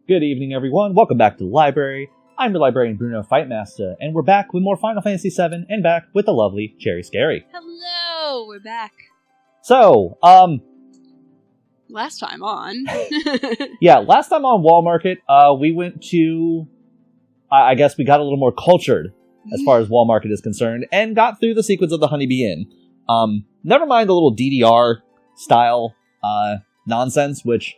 Good evening, everyone. Welcome back to the library. I'm your librarian, Bruno Fightmaster, and we're back with more Final Fantasy VII, and back with the lovely Cherry Scary. Hello, we're back. So, Last time on. yeah, last time on Wall Market, we went to, I guess we got a little more cultured as far as Wall Market is concerned, and got through the sequence of the Honeybee Inn. Never mind the little DDR style, nonsense, which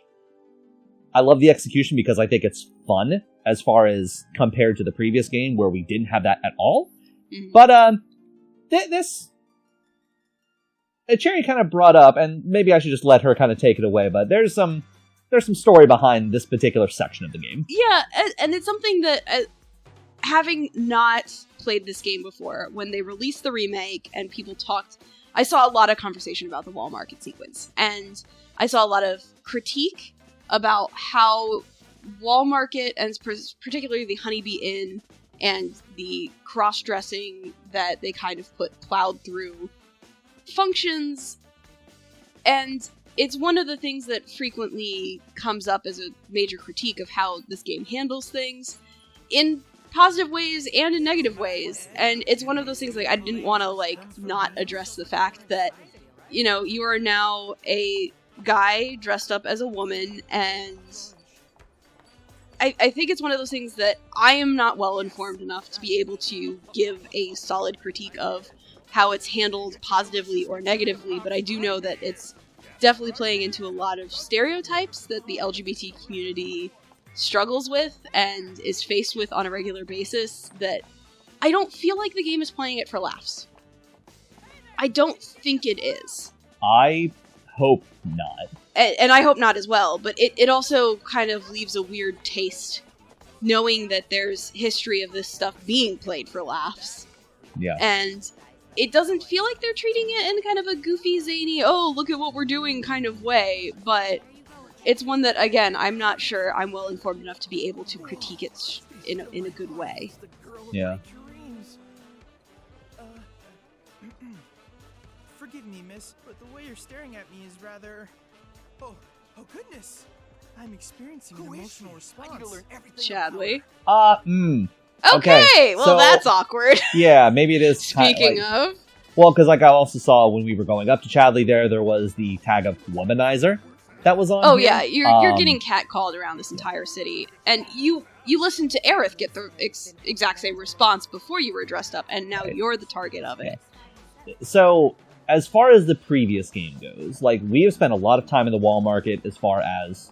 I love the execution because I think it's fun as far as compared to the previous game where we didn't have that at all. Mm-hmm. But, this Cherry kind of brought up, and maybe I should just let her kind of take it away, but there's some story behind this particular section of the game. Yeah, and it's something that, having not played this game before, when they released the remake and people talked, I saw a lot of conversation about the Wall Market sequence, and I saw a lot of critique about how Wall Market, and particularly the Honeybee Inn, and the cross-dressing that they kind of plowed through functions, and it's one of the things that frequently comes up as a major critique of how this game handles things in positive ways and in negative ways, and it's one of those things I didn't want to not address the fact that, you are now a guy dressed up as a woman, and I think it's one of those things that I am not well informed enough to be able to give a solid critique of how it's handled positively or negatively, but I do know that it's definitely playing into a lot of stereotypes that the LGBT community struggles with and is faced with on a regular basis, that I don't feel like the game is playing it for laughs. I don't think it is. I hope not. And I hope not as well, but it also kind of leaves a weird taste knowing that there's history of this stuff being played for laughs. Yeah. And it doesn't feel like they're treating it in kind of a goofy, zany, oh, look at what we're doing kind of way, but it's one that, again, I'm not sure I'm well informed enough to be able to critique it in a good way. Yeah. Forgive me, miss, but the way you're staring at me is rather... Oh goodness! I'm experiencing an emotional response. I need to learn everything. Chadley? Okay, well, so, that's awkward. Yeah, maybe it is. Speaking of... Well, because I also saw when we were going up to Chadley there was the tag of womanizer that was on. Oh, here. yeah, you're getting catcalled around this entire city, and you listened to Aerith get the exact same response before you were dressed up, and now you're the target of it. Yeah. So, as far as the previous game goes, we have spent a lot of time in the Wall Market as far as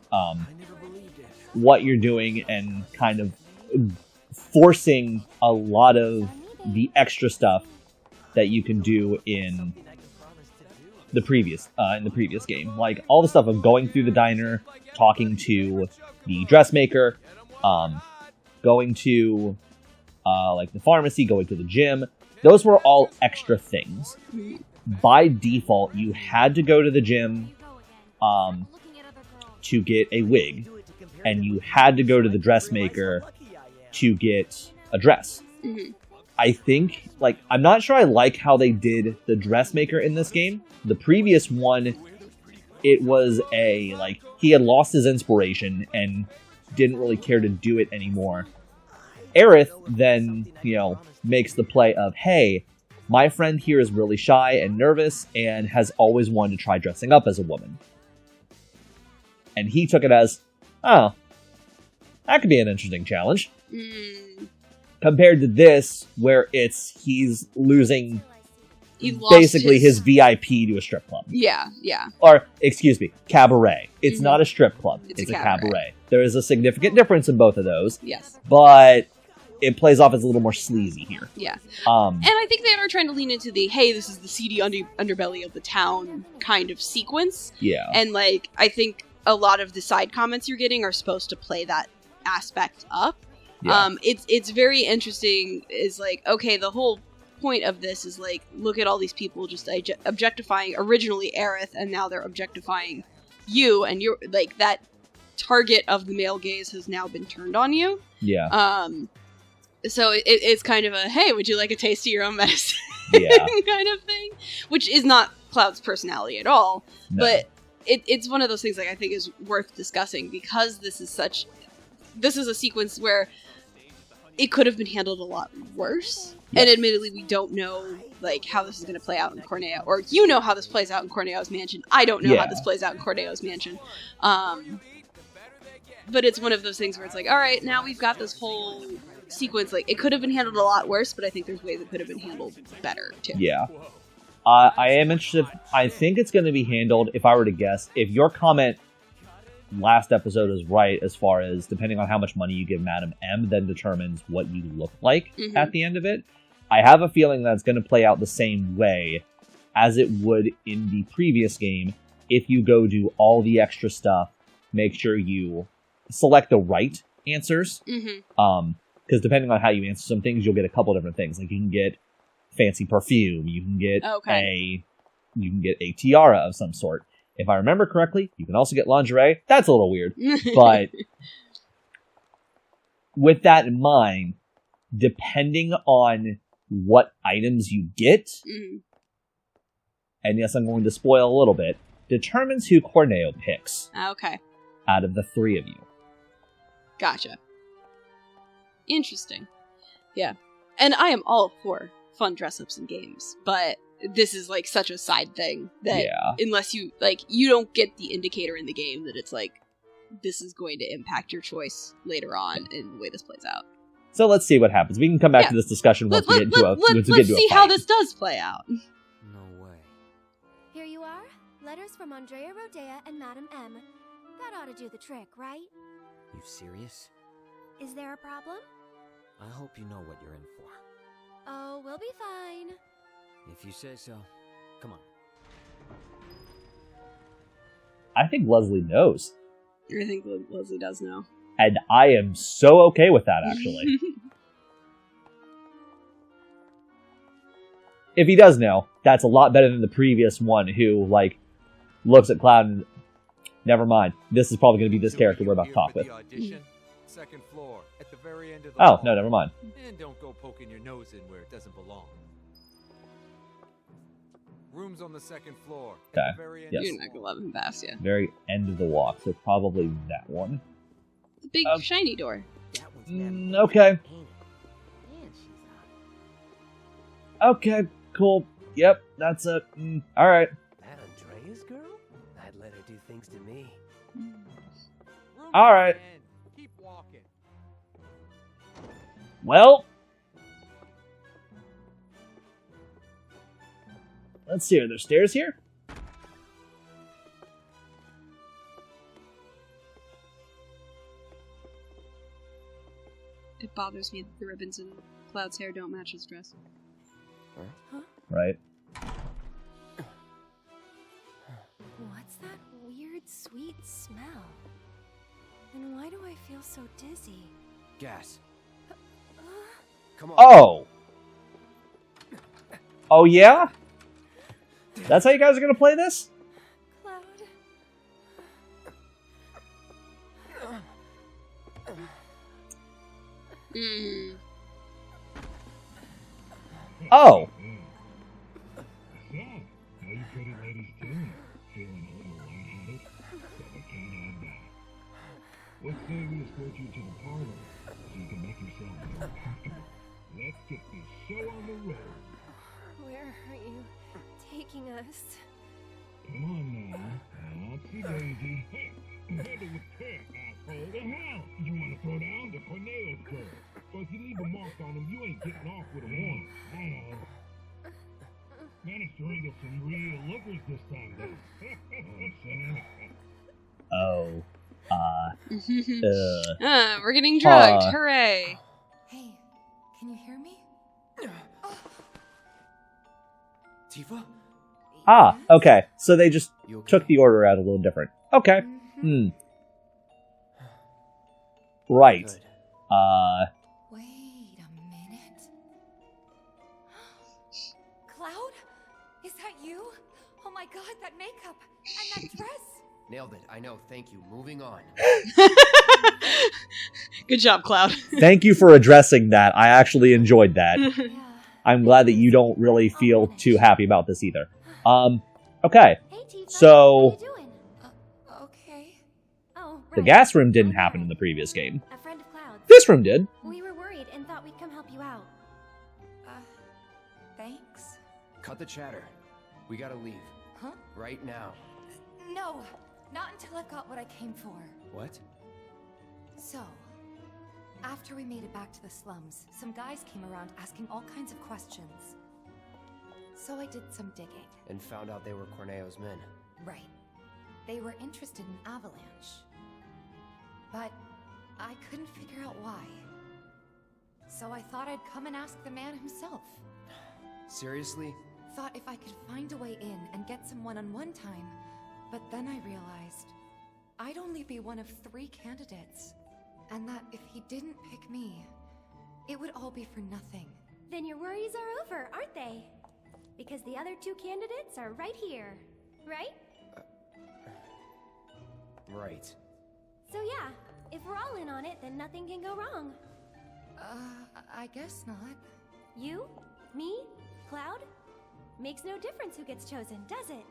what you're doing and kind of forcing a lot of the extra stuff that you can do in the previous game. Like, all the stuff of going through the diner, talking to the dressmaker, going to the pharmacy, going to the gym. Those were all extra things. By default, you had to go to the gym to get a wig, and you had to go to the dressmaker to get a dress. Mm-hmm. I think, I'm not sure I like how they did the dressmaker in this game. The previous one, it was he had lost his inspiration and didn't really care to do it anymore. Aerith then, makes the play of, hey, my friend here is really shy and nervous and has always wanted to try dressing up as a woman. And he took it as, oh, that could be an interesting challenge. Compared to this, where he's losing basically his VIP to a strip club. Yeah. Or, excuse me, cabaret. It's not a strip club. It's a cabaret. There is a significant difference in both of those. Yes. But it plays off as a little more sleazy here. Yeah. And I think they are trying to lean into the, hey, this is the seedy underbelly of the town kind of sequence. Yeah. And, I think a lot of the side comments you're getting are supposed to play that aspect up. Yeah. It's very interesting, is okay, the whole point of this is look at all these people just objectifying originally Aerith, and now they're objectifying you, and you're that target of the male gaze has now been turned on you. Yeah. So it's kind of a, hey, would you like a taste of your own medicine? Yeah. kind of thing, which is not Cloud's personality at all. No. But it's one of those things I think is worth discussing, because this is such this is a sequence where it could have been handled a lot worse. And admittedly, we don't know like how this is going to play out in Corneo, or you know how this plays out in Corneo's mansion. I don't know how this plays out in Corneo's mansion. But it's one of those things where it's like, all right, now we've got this whole sequence. Like, it could have been handled a lot worse, but I think there's ways it could have been handled better too. Yeah. I am interested. I think it's going to be handled, if I were to guess, if your comment last episode is right, as far as depending on how much money you give Madam M, then determines what you look like at the end of it. I have a feeling that it's going to play out the same way as it would in the previous game. If you go do all the extra stuff, make sure you select the right answers. Because depending on how you answer some things, you'll get a couple different things. Like, you can get fancy perfume, you can get a tiara of some sort. If I remember correctly, you can also get lingerie. That's a little weird. But with that in mind, depending on what items you get, and yes, I'm going to spoil a little bit, determines who Corneo picks. Okay. Out of the three of you. Gotcha. Interesting. Yeah. And I am all for fun dress-ups in games, but this is like such a side thing that unless you like, you don't get the indicator in the game that it's like this is going to impact your choice later on in the way this plays out. So let's see what happens. We can come back to this discussion once we get into a fight. Let's see how this does play out. No way. Here you are. Letters from Andrea Rodea and Madam M. That ought to do the trick, right? You serious? Is there a problem? I hope you know what you're in for. Oh, we'll be fine. If you say so. Come on. I think Leslie knows. I think Leslie does know. And I am so okay with that, actually. If he does know, that's a lot better than the previous one who, like, looks at Cloud and... Never mind. This is probably going to be this character we're about to talk with. Second floor, at the very end of the hall. No, never mind. And don't go poking your nose in where it doesn't belong. Rooms on the second floor. Okay. At the very end. Yes. You're not going to let him pass, yeah. Very end of the walk, so probably that one. The big shiny door. Okay. Okay, cool. Yep, that's it. Alright. That Andrea's girl? I'd let her do things to me. Alright. Keep walking. Well. Let's see, are there stairs here? It bothers me that the ribbons in Cloud's hair don't match his dress. Huh? Right. What's that weird, sweet smell? And why do I feel so dizzy? Gas. Come on. Oh! Oh, yeah? That's how you guys are going to play this? Cloud. Oh! So, how you pretty ladies doing? Feeling a little lightheaded? So we can't have that. Let's say we escort you to the parlor, so you can make yourself more comfortable. Let's get this show on the road. Where are you taking us? Come on now. Oopsie daisy. Hey, handle with care, asshole. The hell? You want to throw down the Corneo's girl? So if you leave a mark on him, you ain't getting off with a warning. I know. Managed to wrangle some real lookers this time, though. We're getting drugged. Hooray. Hey, can you hear me? Tifa? Okay. So they just took the order out a little different. Okay. Right. Good. Wait a minute. Cloud? Is that you? Oh my god, that makeup and that dress. Nailed it. I know. Thank you. Moving on. Good job, Cloud. Thank you for addressing that. I actually enjoyed that. Yeah. I'm glad that you don't really feel too happy about this either. Okay. Hey, Tifa. So- How you doing? Okay. Oh, The right. gas room didn't happen in the previous game. A friend This room did. We were worried and thought we'd come help you out. Thanks. Cut the chatter. We gotta leave. Huh? Right now. No, not until I've got what I came for. What? So, after we made it back to the slums, some guys came around asking all kinds of questions. So I did some digging. And found out they were Corneo's men. Right. They were interested in Avalanche. But I couldn't figure out why. So I thought I'd come and ask the man himself. Seriously? Thought if I could find a way in and get some one-on-one time, but then I realized I'd only be one of 3 candidates, and that if he didn't pick me, it would all be for nothing. Then your worries are over, aren't they? Because the other 2 candidates are right here, right? Right. So yeah, if we're all in on it, then nothing can go wrong. I guess not. You? Me? Cloud? Makes no difference who gets chosen, does it?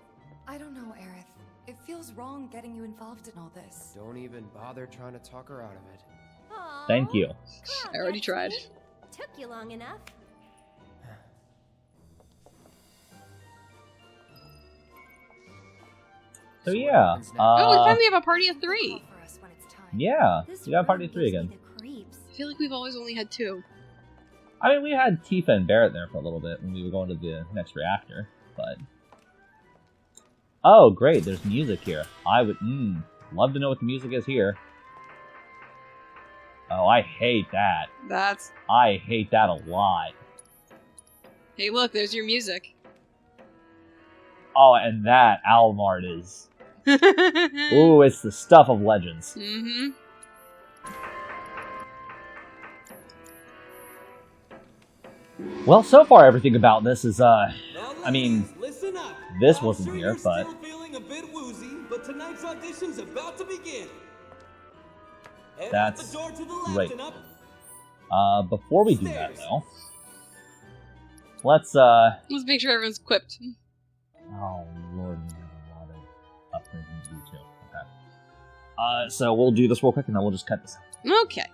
I don't know, Aerith. It feels wrong getting you involved in all this. Don't even bother trying to talk her out of it. Aw, Thank you. Cloud, I already that's tried. me. Took you long enough. So yeah. What happens now? Oh, we finally have a party of 3. Call for us when it's time. Yeah. This We got party room 3 gives me again. the creeps. I feel like we've always only had 2. I mean, we had Tifa and Barrett there for a little bit when we were going to the next reactor, but... Oh, great, there's music here. I would, love to know what the music is here. Oh, I hate that. That's... I hate that a lot. Hey, look, there's your music. Oh, and that Almart is... Ooh, it's the stuff of legends. Mm-hmm. Well, so far everything about this is, I mean, listen up. this I'm wasn't sure here, you're but... still feeling a bit woozy, but tonight's audition's about to begin. Head out That's the door to the left great. and up. Before we do that, though, let's, Let's make sure everyone's equipped. oh, Lord, we have a lot of upgrades to do, too. Okay. So we'll do this real quick, and then we'll just cut this out. Okay.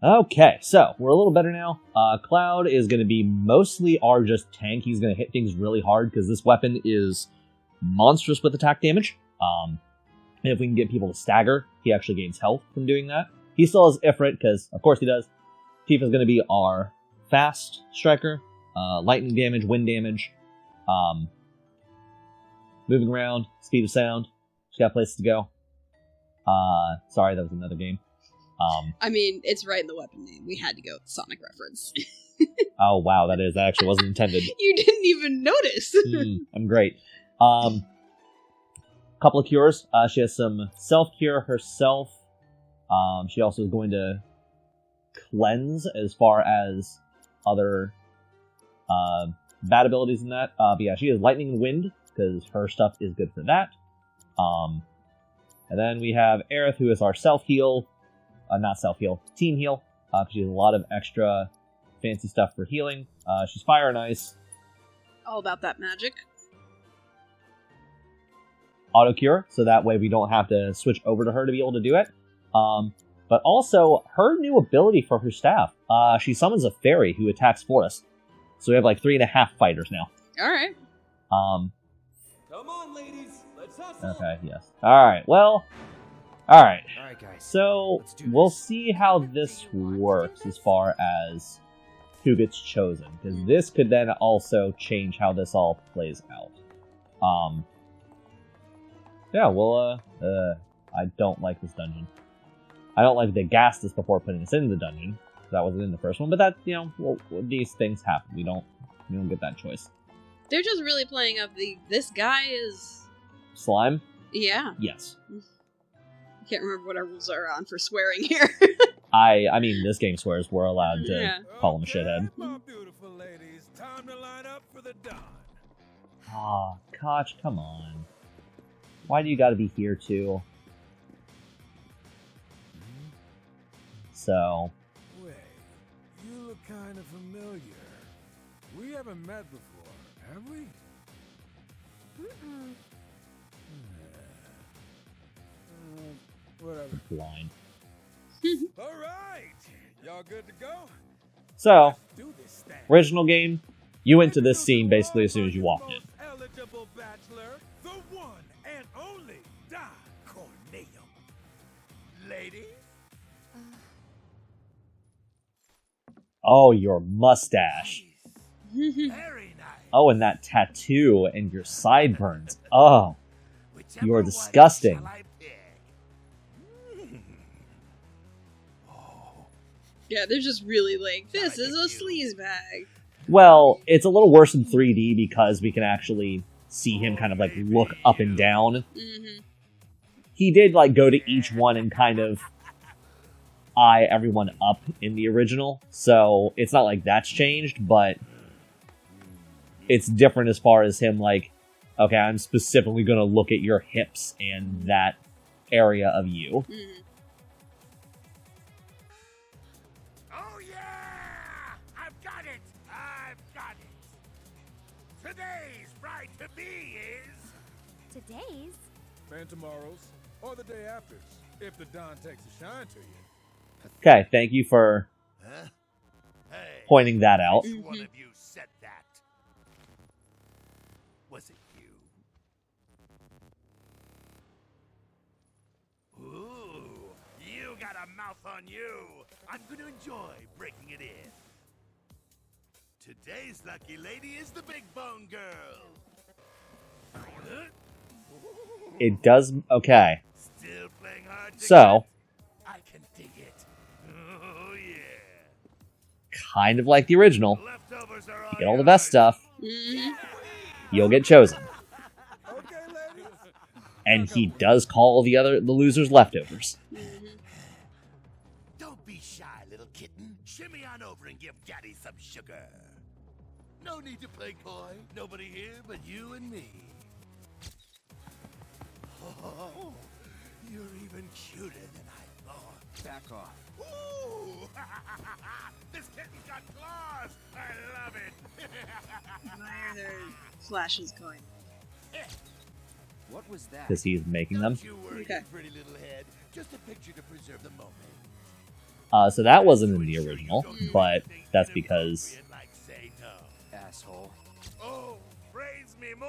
Okay, so we're a little better now. Cloud is going to be mostly our just tank. He's going to hit things really hard because this weapon is monstrous with attack damage. And if we can get people to stagger, he actually gains health from doing that. He still has Ifrit because, of course, he does. Tifa's going to be our fast striker. Lightning damage, wind damage. Moving around, speed of sound. She got places to go. Sorry, that was another game. I mean, it's right in the weapon name. We had to go with Sonic reference. Oh, wow, that actually wasn't intended. You didn't even notice. I'm great. Couple of cures. She has some self-cure herself. She also is going to cleanse as far as other bad abilities in that. But yeah, she has lightning and wind because her stuff is good for that. And then we have Aerith, who is our self-heal. Not self-heal, team heal. Because she has a lot of extra fancy stuff for healing. She's fire and ice. All about that magic. Auto cure, so that way we don't have to switch over to her to be able to do it. But also, her new ability for her staff. She summons a fairy who attacks for us. So we have like 3.5 fighters now. Alright. Come on, ladies. Let's hustle. Okay, yes. Alright, well... Alright. Alright, guys. So, Let's do we'll this. see how this works as far as who gets chosen. Because this could then also change how this all plays out. Yeah, well, I don't like this dungeon. I don't like they gassed us before putting us in the dungeon. That wasn't in the first one, but that, you know, well, these things happen. We don't get that choice. They're just really playing up this guy is... Slime? Yeah. Yes. I can't remember what our rules are on for swearing here. I mean, this game swears we're allowed to Yeah. call him a shithead. My beautiful ladies, time to line up for the dawn. Aw, Koch, come on. Why do you gotta be here, too? So... Wait, you look kind of familiar. We haven't met before, have we? Mm-mm. Whatever. blind. All right, y'all good to go? So, Do this thing. original game, you went to this scene basically as soon as you walked in. Eligible bachelor, the one and only Don Corneo. Ladies? Oh, your mustache. Very nice. Oh, and that tattoo and your sideburns. Oh, Whichever you are one disgusting. shall I pick? Yeah, they're just really like, this is a sleaze bag. Well, it's a little worse in 3D because we can actually see him kind of like look up and down. Mm-hmm. He did like go to each one and kind of eye everyone up in the original, so it's not like that's changed, but it's different as far as him like, okay, I'm specifically going to look at your hips and that area of you. Mm-hmm. Oh yeah! I've got it! I've got it! Today's bride to be is... Today's? And tomorrow's, or the day after's, if the Don takes a shine to you. Okay, thank you for Huh? Hey, pointing that out. which one of you said that? Was it you? Ooh, you got a mouth on you. I'm going to enjoy breaking it in. Today's lucky lady is the big bone girl. Huh? It does, okay. Still playing hard to So, get? I can dig it. Oh yeah. kind of like the original, Leftovers are you get all the best stuff, Mm-hmm. you'll get chosen. Okay, ladies. And he does call the losers leftovers. Don't be shy, little kitten. Shimmy on over and give Daddy some sugar. No need to play coy. Nobody here but you and me. Oh, you're even cuter than I thought. Back off. Ooh! This kitten's got claws. I love it. Why are there flashes going? What was that? Because he's making them. Don't you worry, Okay. you pretty little head. Just a picture to preserve the moment. So that wasn't in the original, but that's because Like say no. Asshole. Oh, praise me more.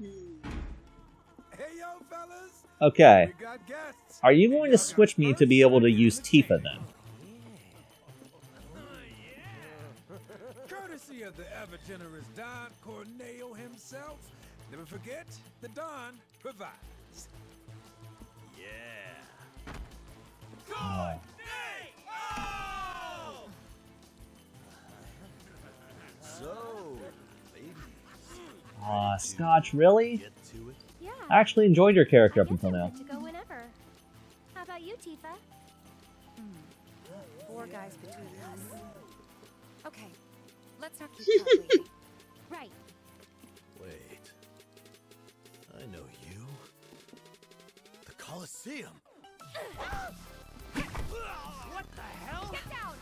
Hey, yo, fellas. okay. We got guests. Are you going to switch me to be able to use Tifa then? Courtesy of the ever-generous Don Corneo himself. Never forget, the Don provides. Yeah. Oh. So, Scotch, really? get to it. Yeah. I actually enjoyed your character I up until guess I'm now. good to go whenever. How about you, Tifa? 4 guys between us. Okay, let's not keep calculating. Right. Wait. I know you. The Colosseum. What the hell? Get down!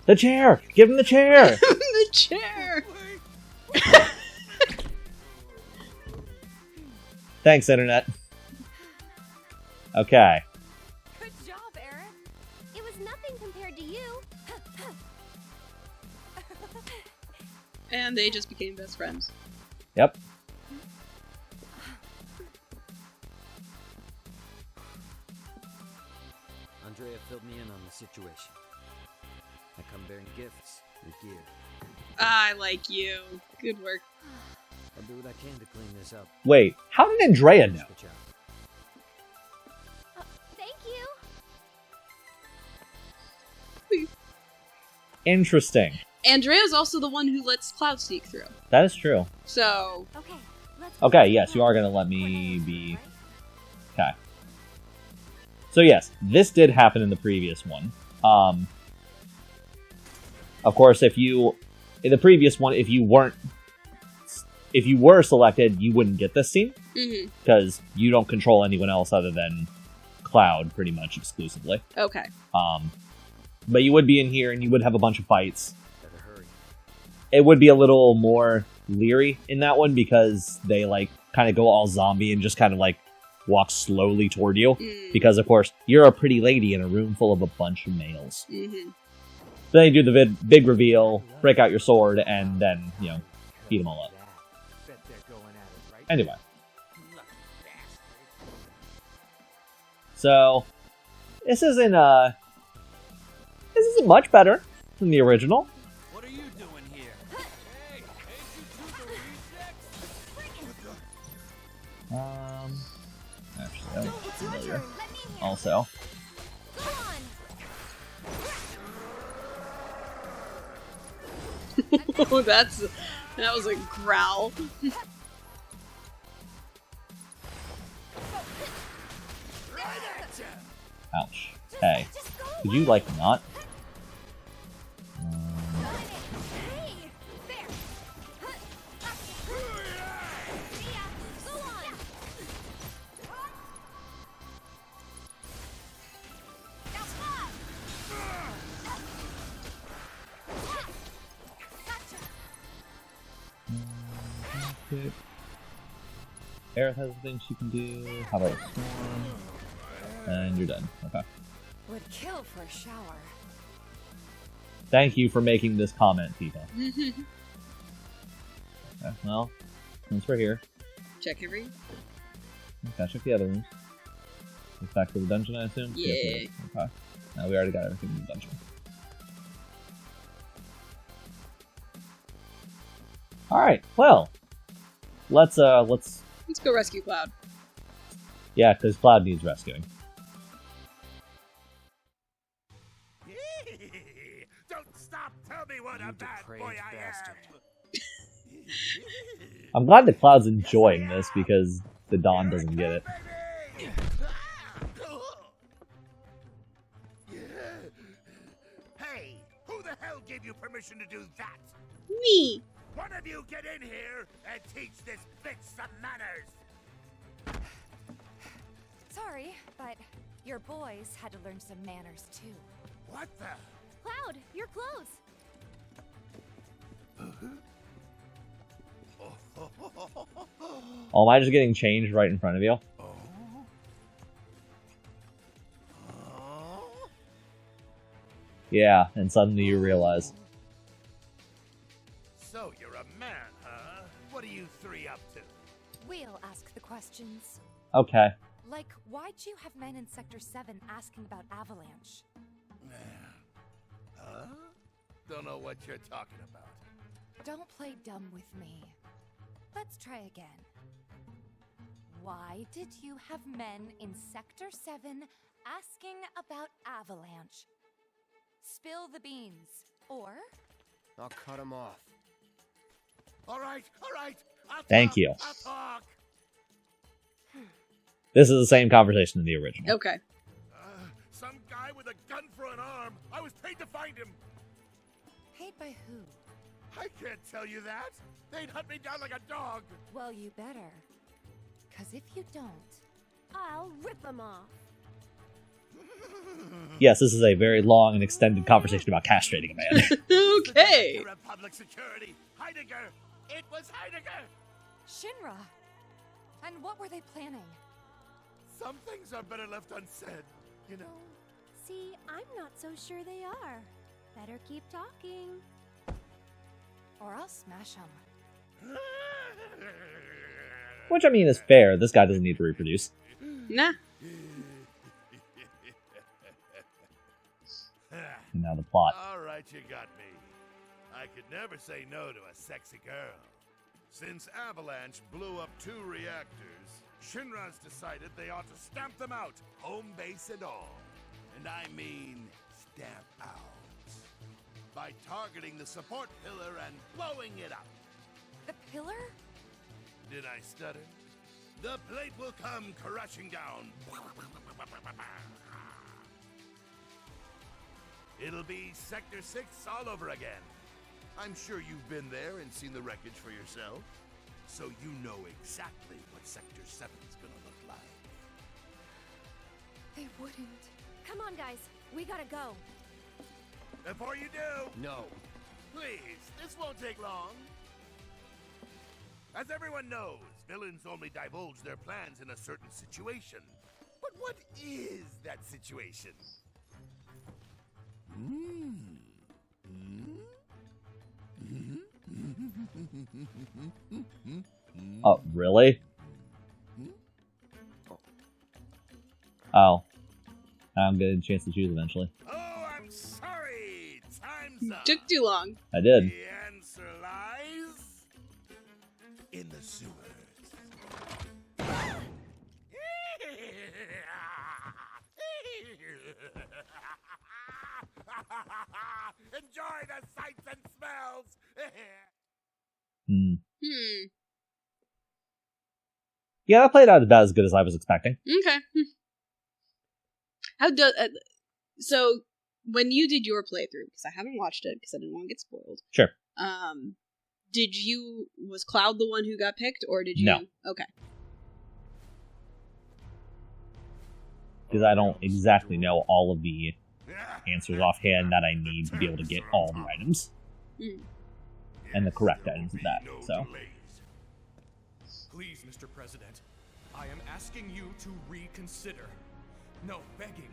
The chair! Give him the chair! The chair! Thanks, Internet. Okay. Good job, Eric. It was nothing compared to you. And they just became best friends. Yep. Andrea filled me in on the situation. I come bearing gifts, your gear. I like you. Good work. I'll do what I can to clean this up. Wait, how did Andrea know? Good job. Thank you. Interesting. Andrea's also the one who lets Cloud sneak through. That is true. So, Okay, let's Okay, yes, you are going to let me be... Okay. So yes, this did happen in the previous one. Of course, if you... In the previous one, if you weren't... If you were selected, you wouldn't get this scene. mhm. Because you don't control anyone else other than Cloud, pretty much exclusively. Okay. But you would be in here, and you would have a bunch of fights. Better hurry. It would be a little more leery in that one because they like kind of go all zombie and just kind of like walk slowly toward you because of course you're a pretty lady in a room full of a bunch of males. Then you do the big reveal, break out your sword, and then, you know, beat them all up. Anyway. So, this isn't much better than the original. What are you doing here? Hey, ain't you two the rejects? Actually, that was familiar. Also. That was a growl. Ouch. Hey, could you like not? Aerith has the things she can do. How about a storm? And you're done. Okay. Would kill for a shower. Thank you for making this comment, Tifa. Okay, well, since we're here, Check every. gotta check the other rooms. Get back to the dungeon, I assume? Yeah. Okay. Now we already got everything in the dungeon. Alright, well. Let's go rescue Cloud. Yeah, because Cloud needs rescuing. Don't stop! Tell me what a bad boy I am! I'm glad that Cloud's enjoying this because the Dawn doesn't get it. Hey, who the hell gave you permission to do that? Me! One of you get in here and teach this bitch some manners! Sorry, but your boys had to learn some manners too. What the? Cloud, your clothes. Oh, am I just getting changed right in front of you? Yeah, and suddenly you realize. So you're a man, huh? What are you three up to? We'll ask the questions. Okay. Like, why'd you have men in Sector 7 asking about Avalanche? Huh? Don't know what you're talking about. Don't play dumb with me. Let's try again. Why did you have men in Sector 7 asking about Avalanche? Spill the beans. Or... I'll cut him off. All right. Thank you. I'll talk. This is the same conversation in the original. Okay. Some guy with a gun for an arm. I was paid to find him. Paid by who? I can't tell you that. They'd hunt me down like a dog. Well, you better. 'Cause if you don't... I'll rip them off. Yes, this is a very long and extended conversation about castrating a man. Okay. Republic security. Heidegger. It was Heidegger. Shinra! And what were they planning? Some things are better left unsaid, you know? See, I'm not so sure they are. Better keep talking. Or I'll smash them. Which, I mean, is fair. This guy doesn't need to reproduce. Nah. And now the plot. All right, you got me. I could never say no to a sexy girl. Since Avalanche blew up 2 reactors, Shinra's decided they ought to stamp them out, home base and all. And I mean stamp out. By targeting the support pillar and blowing it up. The pillar? Did I stutter? The plate will come crashing down. It'll be Sector 6 all over again. I'm sure you've been there and seen the wreckage for yourself. So you know exactly what Sector 7's gonna look like. They wouldn't. Come on, guys. We gotta go. Before you do... No. Please, this won't take long. As everyone knows, villains only divulge their plans in a certain situation. But what is that situation? Oh, really? Oh. I'm getting a chance to choose eventually. Oh, I'm sorry. Time's up. Took too long. I did. The answer lies in the sewers. Enjoy the sights and smells. Yeah, that played out about as good as I was expecting. Okay. How does so when you did your playthrough? Because I haven't watched it because I didn't want to get spoiled. Sure. Was Cloud the one who got picked, or did you? No. Okay. Because I don't exactly know all of the answers offhand that I need to be able to get all the items. And the correct items at that, so. Please, Mr. President, I am asking you to reconsider. No, begging.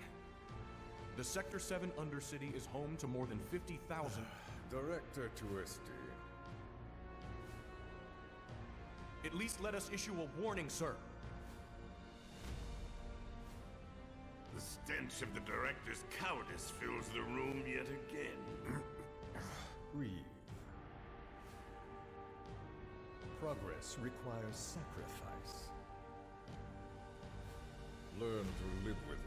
The Sector 7 Undercity is home to more than 50,000... Director Twisty. At least let us issue a warning, sir. The stench of the director's cowardice fills the room yet again. Read. Progress requires sacrifice. Learn to live with it.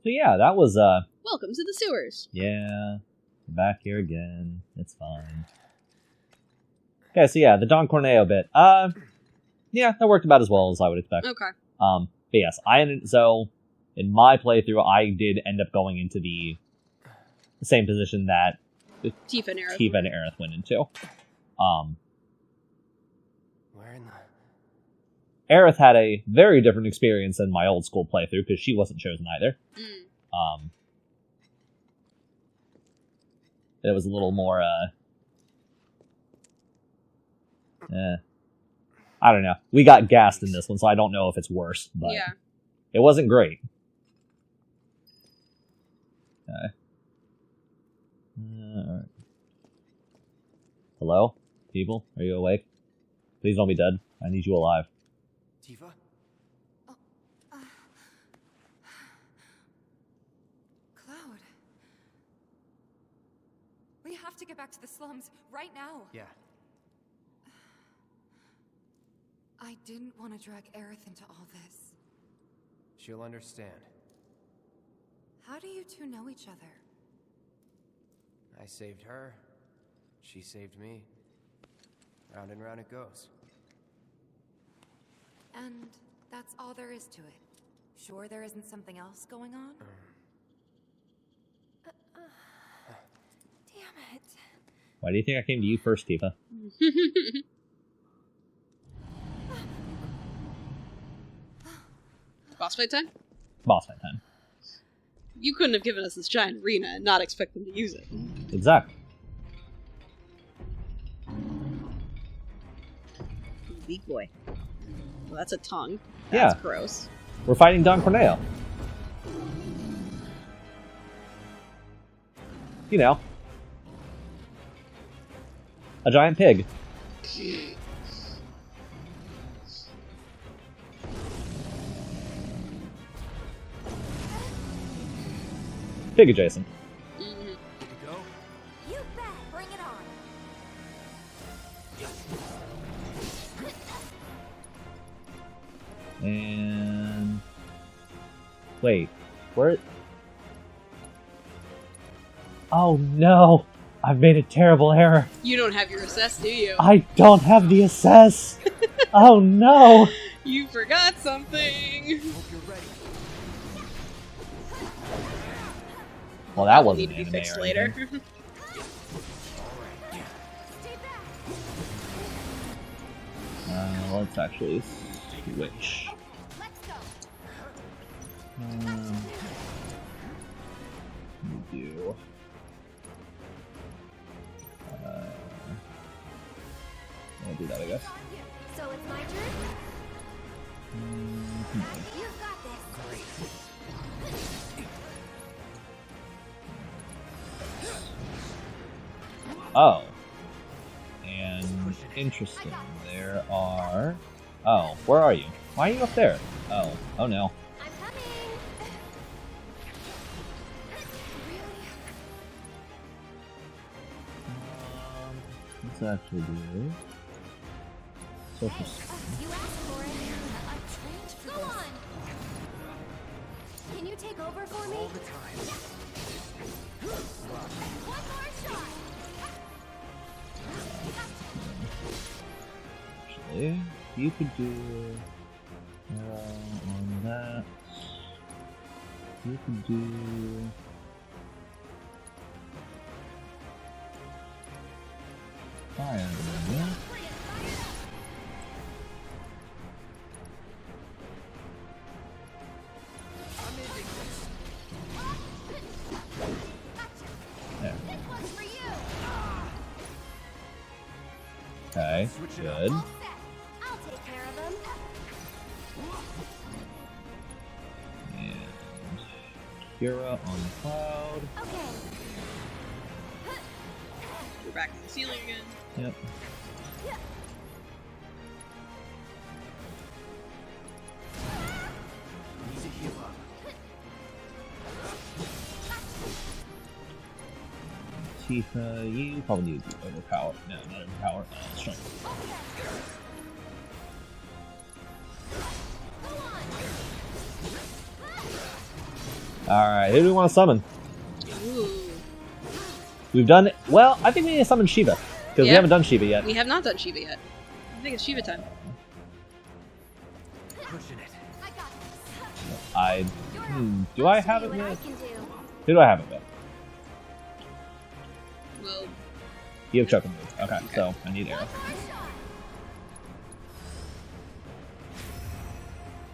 So yeah, that was, Welcome to the sewers. Yeah, back here again. It's fine. Okay, so yeah, the Don Corneo bit. Yeah, that worked about as well as I would expect. Okay. But yes, so in my playthrough, I did end up going into the same position that Tifa and Aerith went into. Where in the... Aerith had a very different experience than my old school playthrough, because she wasn't chosen either. It was a little more, I don't know. We got gassed in this one, so I don't know if it's worse, but yeah. It wasn't great. Okay. Alright. Hello? People? Are you awake? Please don't be dead. I need you alive. Tifa? Cloud. We have to get back to the slums right now. Yeah. I didn't want to drag Aerith into all this. She'll understand. How do you two know each other? I saved her. She saved me. Round and round it goes. And that's all there is to it. Sure there isn't something else going on? Damn it. Why do you think I came to you first, Tifa? Boss fight time? Boss fight time. You couldn't have given us this giant arena and not expect them to use it. Exactly. Weak boy. Well, that's a tongue. Yeah. That's gross. We're fighting Don Corneo. You know. A giant pig. Pig adjacent. Here we go. You bet. Bring it on. And... Wait. Where... Oh no! I've made a terrible error. You don't have your assess, do you? I don't have the assess! Oh no! You forgot something! Hope you're ready. Well, that wasn't Need to be anime fixed or later. anything. Let's actually switch. Let's go. We do. I'll do that, I guess. So it's my turn? You've got this. Oh. And interesting. There are... Oh, where are you? Why are you up there? Oh. Oh no. I'm coming. Let's actually do... Social You asked for it. I trained for this. Go on. Can you take over for me? All the time. One more shot. Actually, you could do on that. You could do fire. Yeah. Okay, good. I'll take care of them. And Kira on the cloud. Okay. We're back to the ceiling again. Yep. Need to heal up. Tifa, you probably need to be overpowered. No, not overpowered. Strength. Alright, who do we want to summon? Ooh. We've done... Well, I think we need to summon Shiva. Because we haven't done Shiva yet. We have not done Shiva yet. I think it's Shiva time. Pushing it. Do I have it with? Who do I have it with? Well... You have Choking Move. Okay, so I need Arrow.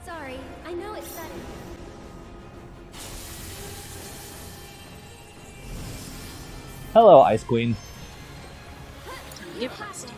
Sorry, I know it's sudden. Hello, Ice Queen. You first.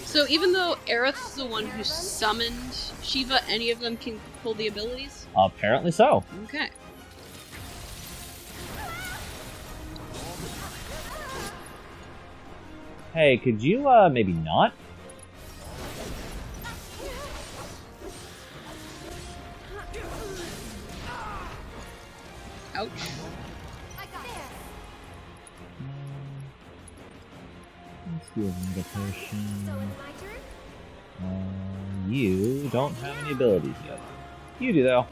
So even though Aerith's the one who summoned Shiva, any of them can pull the abilities? Apparently so. Okay. Hey, could you, maybe not? Ouch. Let's do a Mega Potion. You don't have any abilities yet. You do, though.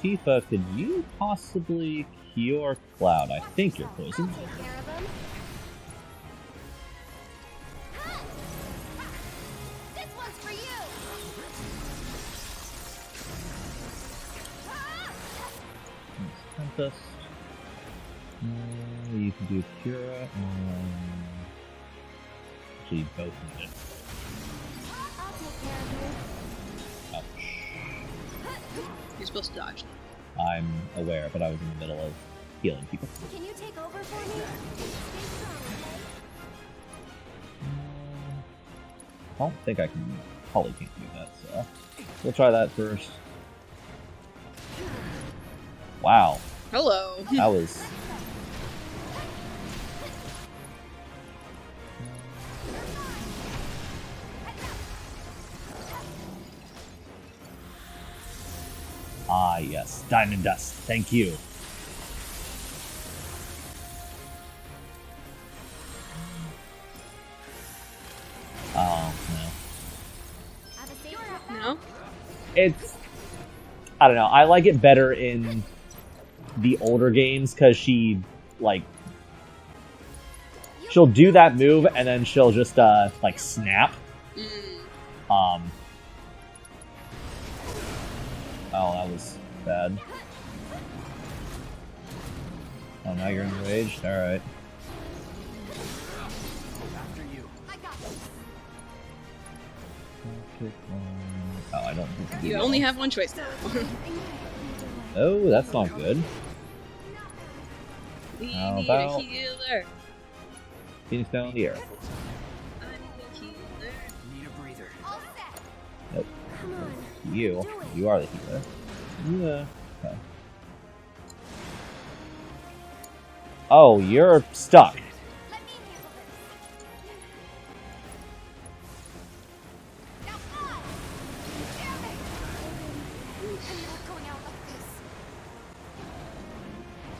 Tifa, could you possibly cure Cloud? I think you're poisoned. This one's for you. Tempest. You can do Cura. Actually, you both need it. I'll take care of you. Ouch. You're supposed to dodge. I'm aware, but I was in the middle of healing people. Can you take over for me? Stay strong, okay? I don't think I can. Probably can't do that, so we'll try that first. Wow. Hello. That was. Ah, yes. Diamond Dust. Thank you. Oh, no. No? It's... I don't know. I like it better in the older games because she like she'll do that move and then she'll just like snap. Oh, that was bad. Oh, now you're enraged? Alright. Oh, I don't think you only have one choice now. Oh, that's not good. We How need about a healer. Phoenix down in the air? Need a breather. Nope. You are the healer. Yeah. Okay. Oh, you're stuck.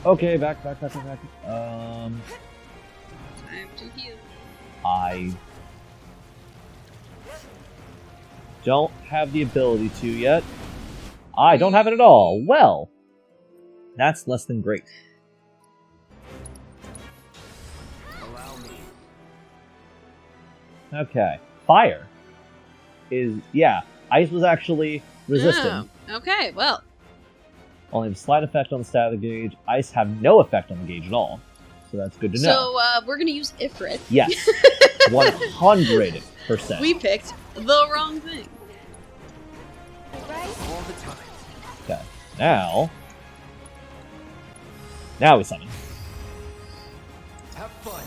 Okay, back. Time to heal. I don't have the ability to yet. I don't have it at all. Well, that's less than great. Allow me. Okay. Fire is, yeah, ice was actually resistant. Oh, okay, well. Only have a slight effect on the stat of the gauge. Ice have no effect on the gauge at all. So that's good to know. So, we're gonna use Ifrit. Yes. 100%. We picked the wrong thing. All the time. Okay. Now we summon. Have fun.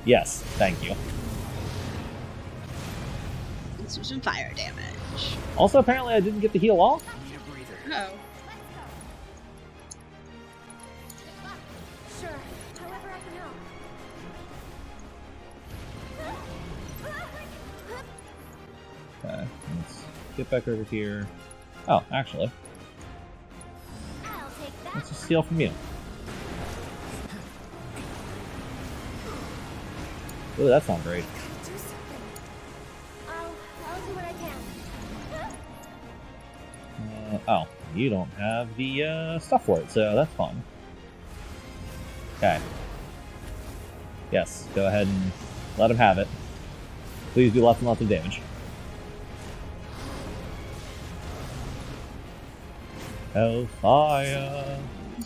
Yes, thank you. Let's do some fire damage. Also, apparently I didn't get the heal off. Need a breather. Oh. Sure, however I can help. Okay, let's get back over here. Oh, actually, I'll take that. let's just steal from you. Ooh, that's not great. Do something. I'll do what I can. Oh, you don't have the stuff for it, so that's fine. Okay. Yes, go ahead and let him have it. Please do lots and lots of damage. Hellfire!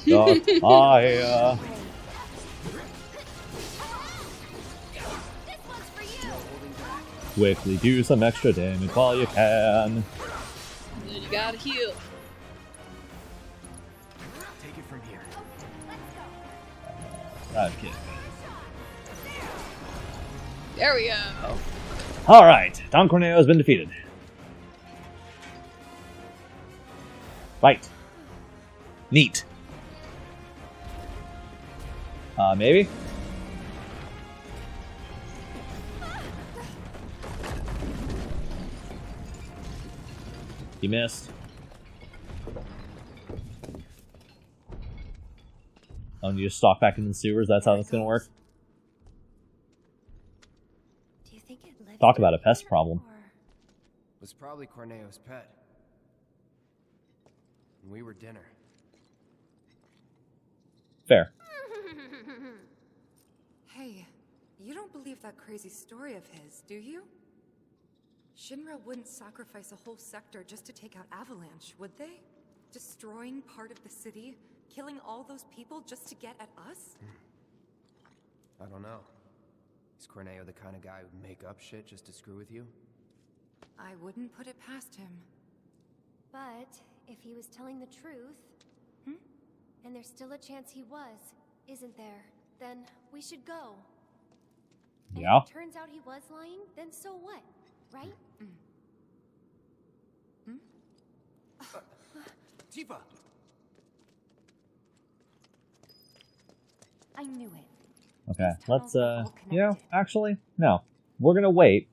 Dark fire! Quickly do some extra damage while you can. Then you gotta heal. Take it from here. Okay. There we go. Alright, Don Corneo has been defeated. Right. Neat. Maybe? You missed. Oh, and you just stalk back into the sewers? That's how that's gonna work? Do you think it lived Talk about a pest problem. Was probably Corneo's pet. And we were dinner. Fair. Hey, you don't believe that crazy story of his, do you? Shinra wouldn't sacrifice a whole sector just to take out Avalanche, would they? Destroying part of the city, killing all those people just to get at us? I don't know. Is Corneo the kind of guy who'd make up shit just to screw with you? I wouldn't put it past him. But if he was telling the truth, and there's still a chance he was, isn't there? Then we should go. And Yeah. if it turns out he was lying, then so what? Right? Tifa! I knew it. Okay, let's, actually, no. We're gonna wait.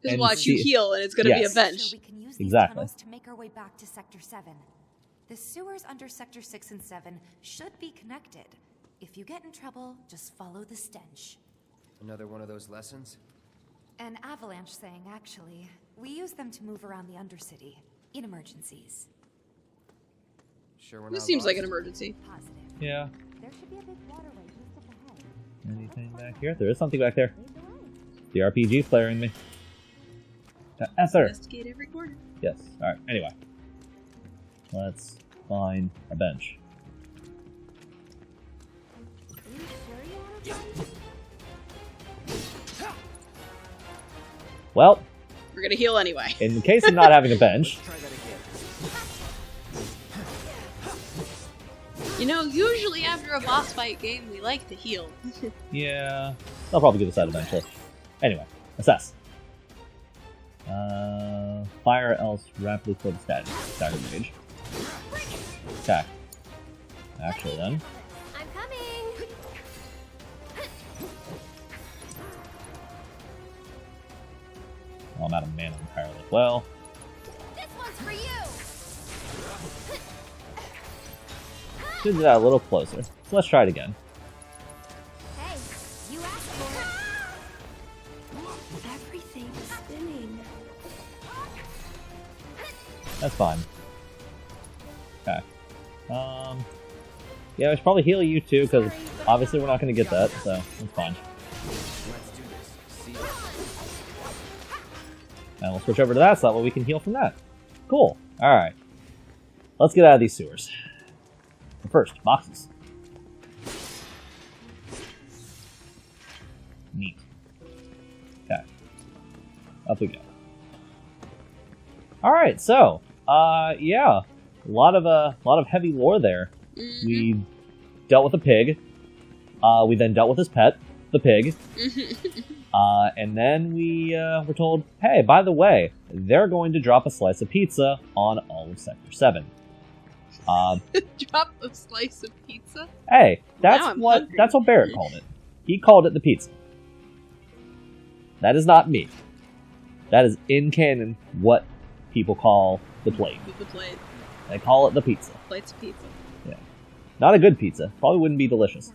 Because and watch you see- heal and it's gonna be a Yes. bench. So we can use these Exactly. tunnels to make our way back to Sector 7. The sewers under Sector 6 and 7 should be connected. If you get in trouble, just follow the stench. Another one of those lessons? An avalanche thing, actually. We use them to move around the Undercity, in emergencies. Sure we're This not seems like lost? an emergency. Yeah. There should be a big waterway just up ahead. Anything back here? There is something back there. The RPG flaring me. Yes, sir. Investigate every corner. Yes. Alright, anyway. Let's find a bench. Well, We're gonna heal anyway. in the case of not having a bench, You know, usually after a boss fight game, we like to heal. yeah, they'll probably give us that eventually. Anyway, assess. Fire else rapidly flow the stagger rage. Attack. Actually, then. I'm coming. Oh, I'm out of mana entirely. Well, This one's for you. should do that a little closer. So let's try it again. Hey, you asked for it. Everything's spinning. That's fine. Okay. Yeah, we should probably heal you too, because obviously we're not going to get that, so that's fine. Let's do this. See ya. And we'll switch over to that slot where we can heal from that. Cool. Alright. Let's get out of these sewers. But first, boxes. Neat. Okay. Up we go. Alright, so, yeah. A lot of heavy lore there. Mm-hmm. We dealt with a pig. We then dealt with his pet, the pig. And then we were told, hey, by the way, they're going to drop a slice of pizza on all of Sector 7. Drop a slice of pizza? Hey, Now I'm hungry. that's what Barrett called it. He called it the pizza. That is not me. That is in canon what people call the plate. With the plate. They call it the pizza. Plates of pizza. Yeah. Not a good pizza. Probably wouldn't be delicious.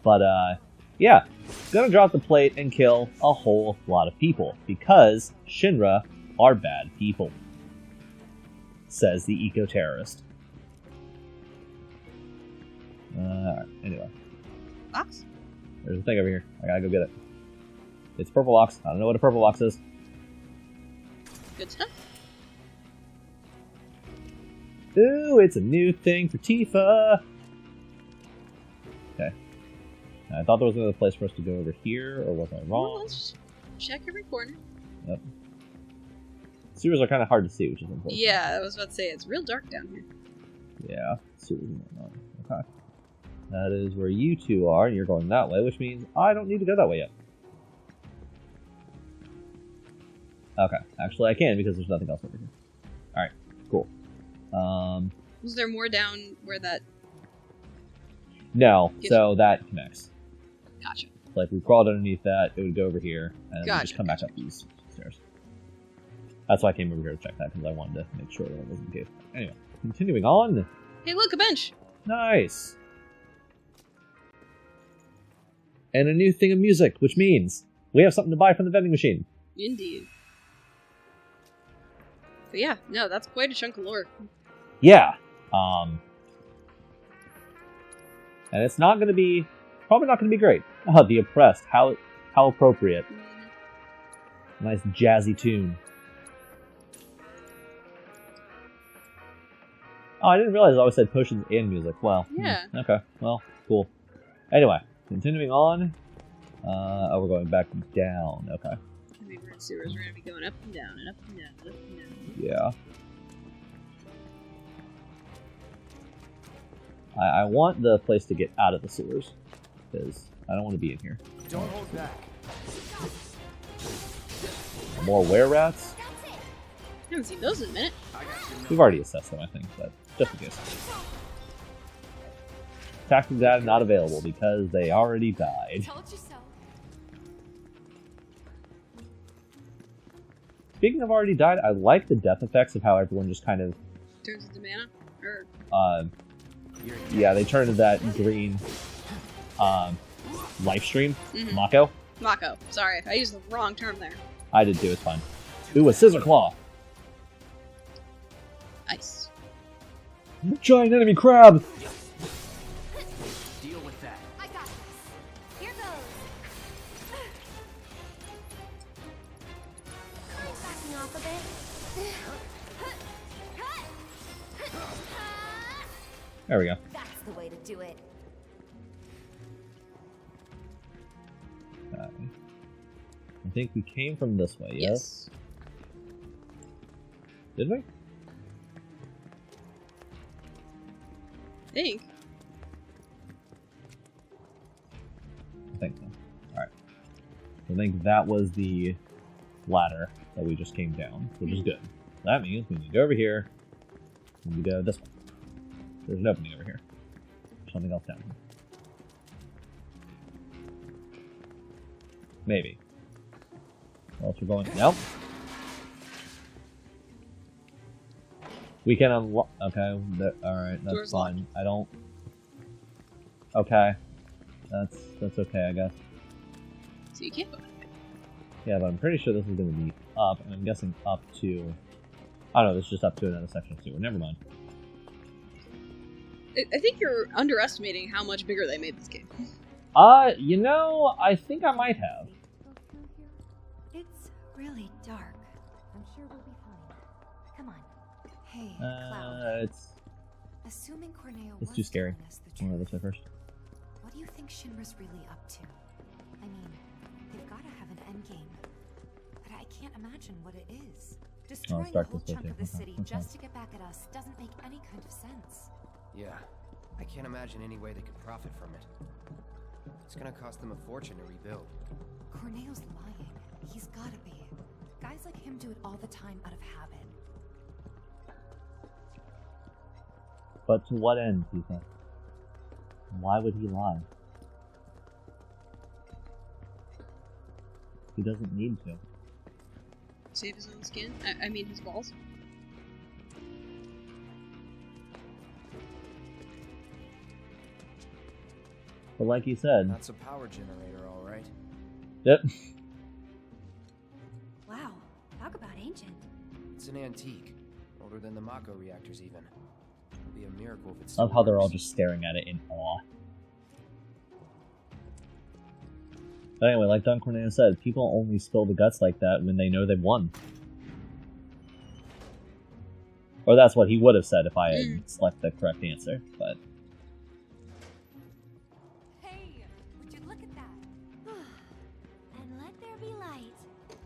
But, yeah. Gonna drop the plate and kill a whole lot of people. Because Shinra are bad people. Says the eco-terrorist. Anyway. Box? There's a thing over here. I gotta go get it. It's purple box. I don't know what a purple box is. Good stuff. Ooh, it's a new thing for Tifa! Okay. I thought there was another place for us to go over here, or was I Well, wrong? let's check every corner. Yep. Sewers are kind of hard to see, which is important. Yeah, I was about to say, it's real dark down here. Yeah, sewers and whatnot. Okay. That is where you two are, and you're going that way, which means I don't need to go that way yet. Okay, actually I can, because there's nothing else over here. Alright, cool. Was there more down where that... No, so that connects. Gotcha. Like, we crawled underneath that, it would go over here, and then we Gotcha, just come back up these stairs. That's why I came over here to check that, because I wanted to make sure that it wasn't the case. Anyway, continuing on. Hey, look, a bench! Nice! And a new thing of music, which means we have something to buy from the vending machine. Indeed. But yeah, no, that's quite a chunk of lore. Yeah. And it's not going to be, probably not going to be great. Oh, The Oppressed, how appropriate. Nice jazzy tune. Oh, I didn't realize I always said potions and music. Well, Yeah. Okay, well, cool. Anyway, continuing on. Oh, we're going back down. Okay. I mean, we're in sewers, we're gonna be going up and down, and up and down, and up and down. Yeah. I want the place to get out of the sewers, because I don't want to be in here. Don't hold back. More were-rats? I haven't seen those in a minute. We've already assessed them, I think, but just in case. Tactic data not available because they already died. Told you so. Speaking of already died, I like the death effects of how everyone just kind of... Turns into mana? Or... yeah, they turn into that green life stream. Mhm. Mako. Mako. Sorry, I used the wrong term there. I did too, it's fine. Ooh, a scissor claw. Nice. Giant enemy crab! Deal with that. I got this. Here goes. I'm backing off a bit. There we go. That's the way to do it. I think we came from this way, yes? Did we? I think so. Alright. I think that was the ladder that we just came down, which is good. That means we need to go over here, and we go this way. There's an opening over here. There's something else down here. Maybe. Where else we're going? Nope. We can unlock. Okay. Alright, that's Door's fine. locked. I don't. Okay. That's okay, I guess. So you can't go. Yeah, but I'm pretty sure this is going to be up, and I'm guessing up to. I don't know, this is just up to another section of sewer. Never mind. I think you're underestimating how much bigger they made this game. You know, I think I might have. It's really dark. I'm sure we'll be fine. Come on. Hey, Cloud. Assuming Corneo It's was too scary. telling us the I'm gonna truth, go this way first. what do you think Shinra's really up to? I mean, they've got to have an endgame. But I can't imagine what it is. Destroying a start whole this way chunk too. of the Okay, city okay. just to get back at us doesn't make any kind of sense. Yeah, I can't imagine any way they could profit from it. It's gonna cost them a fortune to rebuild. Corneo's lying. He's gotta be. Guys like him do it all the time out of habit. But to what end, do you think? Why would he lie? He doesn't need to. Save his own skin? I mean his balls. But like you said. That's a power generator, all right. Yep. Wow, talk about ancient. It's an antique, older than the Mako reactors even. It'll be a miracle if it's. I love how they're all just staring at it in awe. But anyway, like Don Corneo said, people only spill the guts like that when they know they've won. Or that's what he would have said if I had selected the correct answer, but... Hey, would you look at that? And let there be light.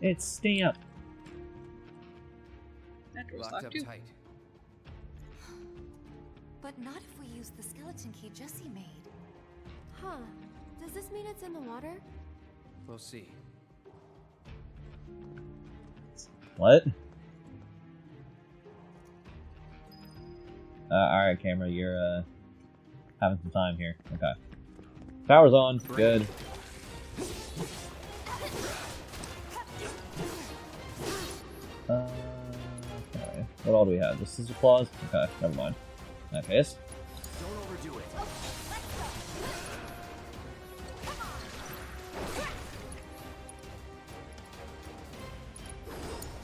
It's Stamp! That door's Locked locked up too. tight. But not if we use the skeleton key Jesse made. Huh. Does this mean it's in the water? We'll see. What? Alright, camera, you're, having some time here. Okay. Power's on. Good. Okay. What all do we have? Just scissor claws? Okay, never mind. In that case. Don't overdo it.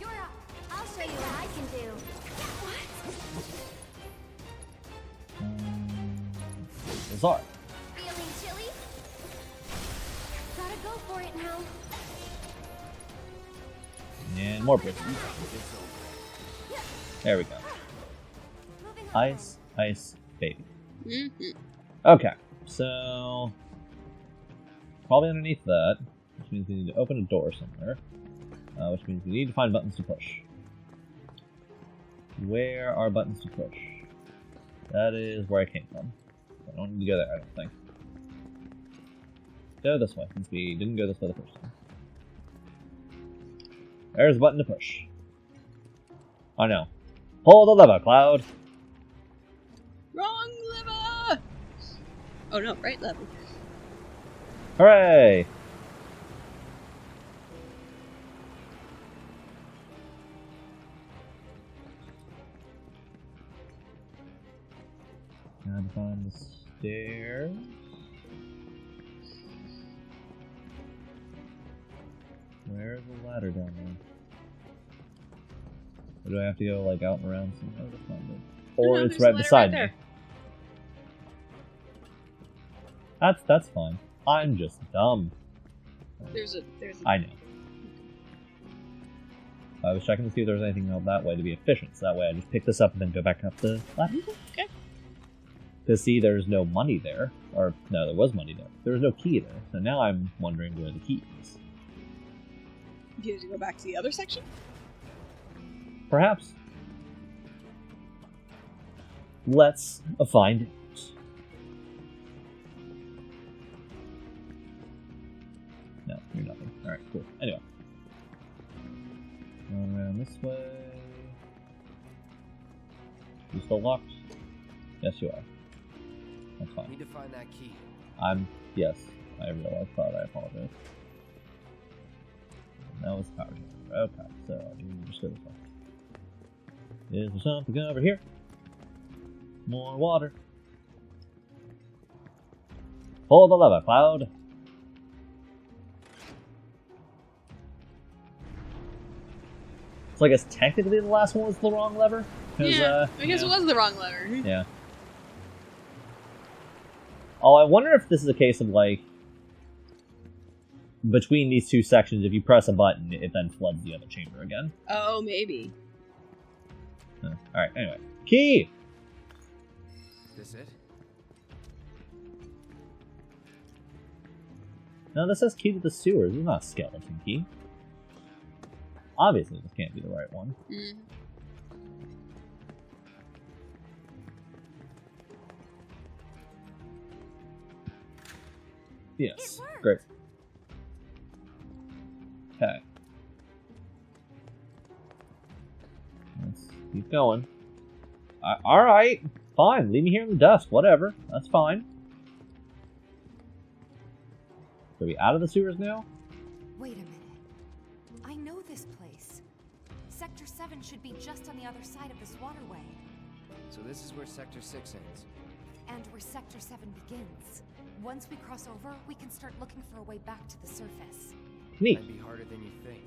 You're up. I'll show you what I can do. What? Bizarre. Feeling chilly? Gotta go for it now. And more prison. There we go. Ice, ice, baby. Okay, so probably underneath that, which means we need to open a door somewhere, which means we need to find buttons to push. Where are buttons to push? That is where I came from. I don't need to go there, I don't think. Go this way, since we didn't go this way the first time. There's a button to push. Oh no. Pull the lever, Cloud! Wrong lever! Oh no, right lever. Hooray! Gotta find the stairs. Where's the ladder down there? Or do I have to go like out and around somewhere to find it? or No, it's there's a right letter beside right me. That's fine. I'm just dumb. There's a. I know. I was checking to see if there was anything else that way to be efficient, so that way I just pick this up and then go back up the ladder. Okay. To see there's no money there. Or, no, there was money there. There was no key there. So now I'm wondering where the key is. You have to go back to the other section? Perhaps. Let's find out. No, you're nothing. Alright, cool. Anyway. Going around this way. You still locked? Yes, you are. That's fine. Need to find that key. Yes, I realized that. I apologize. That was power. Okay, so you just go this way. Is there something over here? More water. Pull the lever, Cloud. So I guess technically the last one was the wrong lever. Yeah, I guess it was the wrong lever. Yeah. Oh, I wonder if this is a case of, like, between these two sections, if you press a button, it then floods the other chamber again. Oh, maybe. Alright, anyway. Key! This it? No, this says key to the sewers. This is not a skeleton key. Obviously, this can't be the right one. Mm. Yes. Great. Okay. Let's keep going. Alright. Fine. Leave me here in the dust. Whatever. That's fine. Are we out of the sewers now? Wait a minute. I know this place. Sector 7 should be just on the other side of this waterway. So this is where Sector 6 ends. And where Sector 7 begins. Once we cross over, we can start looking for a way back to the surface. Neat. Might be harder than you think.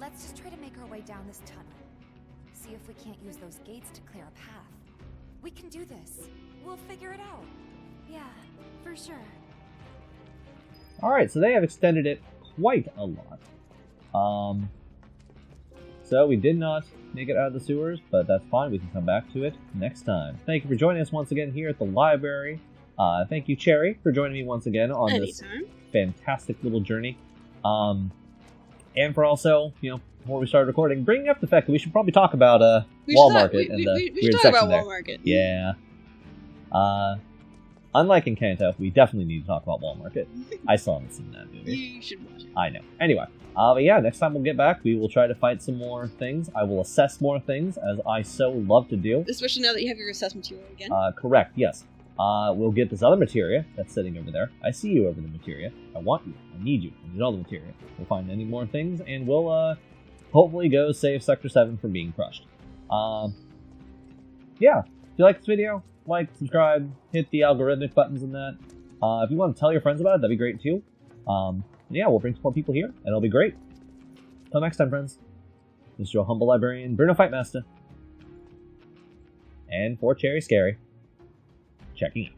Let's just try to make our way down this tunnel. See if we can't use those gates to clear a path. We can do this. We'll figure it out. Yeah, for sure. Alright, so they have extended it quite a lot. So we did not make it out of the sewers, but that's fine. We can come back to it next time. Thank you for joining us once again here at the library. Thank you, Cherry, for joining me once again on this fantastic little journey. And for also, before we started recording, bringing up the fact that we should probably talk about Wall Market and the weird section there. Wall Market. Yeah. Unlike in Kanto, we definitely need to talk about Wall Market. I still haven't seen that movie. You should watch it. I know. Anyway, but yeah, next time we'll get back, we will try to fight some more things. I will assess more things, as I so love to do. Especially now that you have your assessment material again. Correct, yes. We'll get this other materia that's sitting over there. I see you over the materia. I want you. I need you. I need all the materia. We'll find any more things, and we'll hopefully go save Sector 7 from being crushed. Yeah, if you like this video, like, subscribe, hit the algorithmic buttons and that. If you want to tell your friends about it, that'd be great too. Yeah, we'll bring some more people here, and it'll be great. Till next time, friends. This is your humble librarian, Bruno Fightmaster. And for Cherry Scary, checking out.